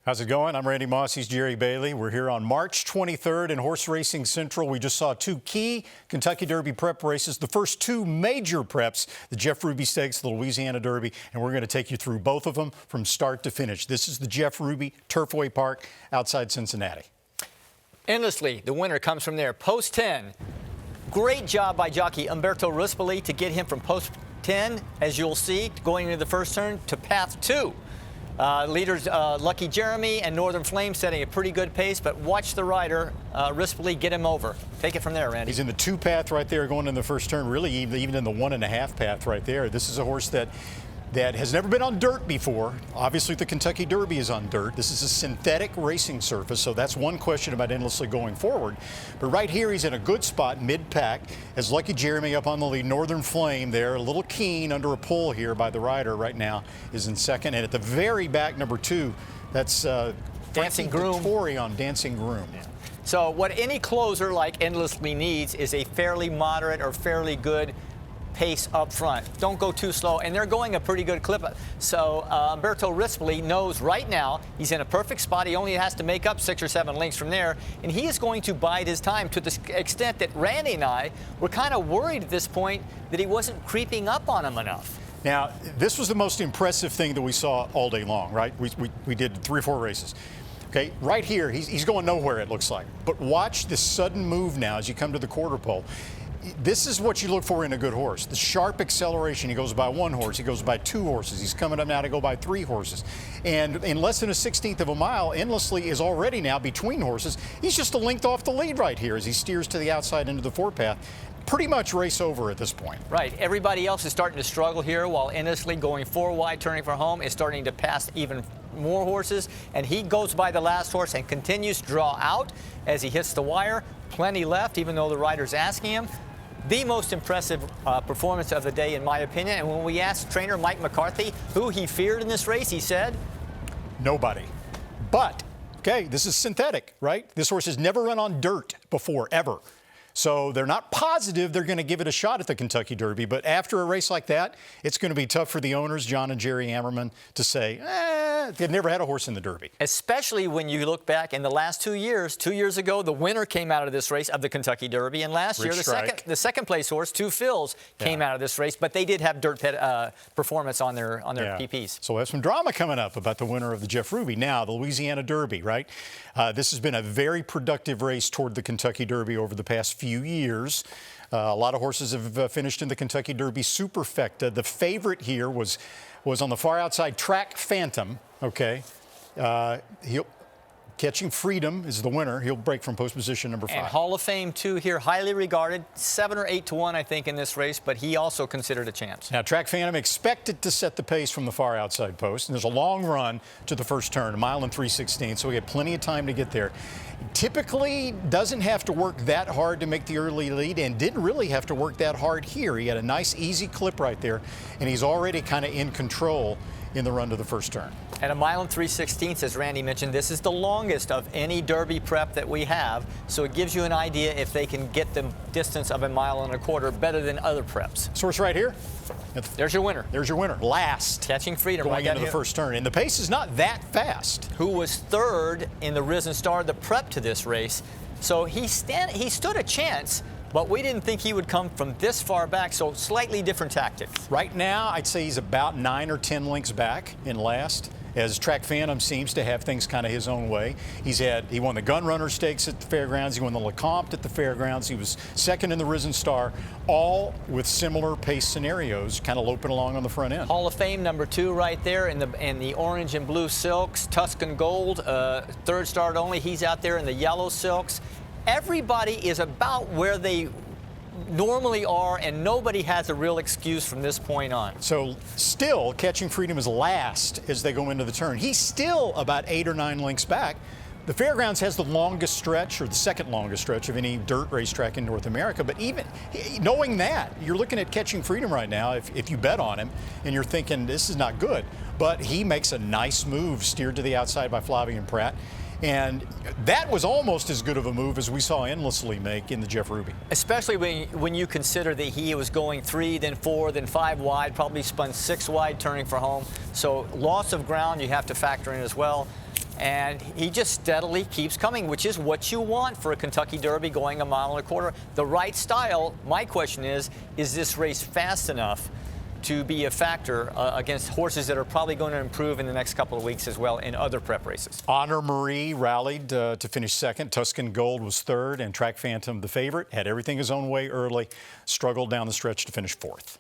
How's it going? I'm Randy Moss. He's Jerry Bailey. We're here on March 23rd in Horse Racing Central. We just saw two key Kentucky Derby prep races, the first two major preps, the Jeff Ruby Stakes, the Louisiana Derby, and we're going to take you through both of them from start to finish. This is the Jeff Ruby Turfway Park outside Cincinnati. Endlessly, the winner comes from there. Post 10. Great job by jockey Umberto Rispoli to get him from post 10, as you'll see, going into the first turn, to path 2. Leaders Lucky Jeremy and Northern Flame setting a pretty good pace, but watch the rider, Rispoli, get him over. Take it from there, Randy. He's in the 2 path right there going in the first turn, really even in the 1.5 path right there. This is a horse that has never been on dirt before. Obviously, the Kentucky Derby is on dirt. This is a synthetic racing surface, so that's one question about Endlessly going forward. But right here, he's in a good spot, mid-pack, as Lucky Jeremy up on the lead. Northern Flame there, a little keen under a pull here by the rider right now, is in second. And at the very back, number 2, that's Dancing Groom. Tory on Dancing Groom. Yeah. So what any closer like Endlessly needs is a fairly moderate or fairly good pace up front. Don't go too slow, and they're going a pretty good clip. So Umberto Rispoli knows right now he's in a perfect spot. He only has to make up 6 or 7 lengths from there, and he is going to bide his time to the extent that Randy and I were kind of worried at this point that he wasn't creeping up on him enough. Now, this was the most impressive thing that we saw all day long, right? We did 3 or 4 races. Okay, right here, he's going nowhere, it looks like. But watch this sudden move now as you come to the quarter pole. This is what you look for in a good horse. The sharp acceleration. He goes by 1 horse. He goes by 2 horses. He's coming up now to go by 3 horses. And in less than a 16th of a mile, Endlessly is already now between horses. He's just a length off the lead right here as he steers to the outside into the 4 path. Pretty much race over at this point. Right. Everybody else is starting to struggle here, while Endlessly going 4 wide, turning for home, is starting to pass even more horses. And he goes by the last horse and continues to draw out as he hits the wire. Plenty left, even though the rider's asking him. The most impressive performance of the day, in my opinion. And when we asked trainer Mike McCarthy who he feared in this race, he said, nobody. But, okay, this is synthetic, right? This horse has never run on dirt before, ever. So they're not positive they're going to give it a shot at the Kentucky Derby. But after a race like that, it's going to be tough for the owners, John and Jerry Ammerman, to say, they've never had a horse in the Derby. Especially when you look back in the last 2 years. 2 years ago, the winner came out of this race of the Kentucky Derby. And last year, the second place horse, Two Phils, came out of this race. But they did have dirt performance on their PPs. So we have some drama coming up about the winner of the Jeff Ruby. Now, the Louisiana Derby, right? This has been a very productive race toward the Kentucky Derby over the past few years. A lot of horses have finished in the Kentucky Derby superfecta. The favorite here was on the far outside, Track Phantom. Okay, Catching Freedom is the winner. He'll break from post position number 5. And Hall of Fame, too, here, highly regarded. 7 or 8 to 1, I think, in this race, but he also considered a chance. Now, Track Phantom expected to set the pace from the far outside post, and there's a long run to the first turn, 1 mile and 3/16, so he had plenty of time to get there. Typically doesn't have to work that hard to make the early lead, and didn't really have to work that hard here. He had a nice, easy clip right there, and he's already kind of in control in the run to the first turn. At 1 mile and 3/16, as Randy mentioned, this is the longest of any Derby prep that we have, so it gives you an idea if they can get the distance of 1.25 miles better than other preps. Source right here. There's your winner. There's your winner. Last. Catching Freedom going into the first turn. And the pace is not that fast. Who was 3rd in the Risen Star, the prep to this race. So he stood a chance, but we didn't think he would come from this far back, so slightly different tactics. Right now, I'd say he's about 9 or 10 lengths back in last, as Track Phantom seems to have things kind of his own way. He won the Gun Runner Stakes at the Fairgrounds. He won the LeCompte at the Fairgrounds. He was 2nd in the Risen Star, all with similar pace scenarios, kind of loping along on the front end. Hall of Fame number 2 right there in the orange and blue silks. Tuscan Gold, 3rd start only. He's out there in the yellow silks. Everybody is about where they normally are, and nobody has a real excuse from this point on. So still, Catching Freedom is last as they go into the turn. He's still about 8 or 9 lengths back. The Fairgrounds has the longest stretch, or the second longest stretch of any dirt racetrack in North America. But even knowing that, you're looking at Catching Freedom right now, if you bet on him, and you're thinking this is not good. But he makes a nice move, steered to the outside by Flavien Prat. And that was almost as good of a move as we saw Endlessly make in the Jeff Ruby. Especially when you consider that he was going 3, then 4, then 5 wide, probably spun 6 wide turning for home. So loss of ground you have to factor in as well. And he just steadily keeps coming, which is what you want for a Kentucky Derby going a mile and a quarter. The right style. My question is this race fast enough to be a factor against horses that are probably going to improve in the next couple of weeks as well in other prep races? Honor Marie rallied to finish second. Tuscan Gold was third, and Track Phantom, the favorite, had everything his own way early, struggled down the stretch to finish fourth.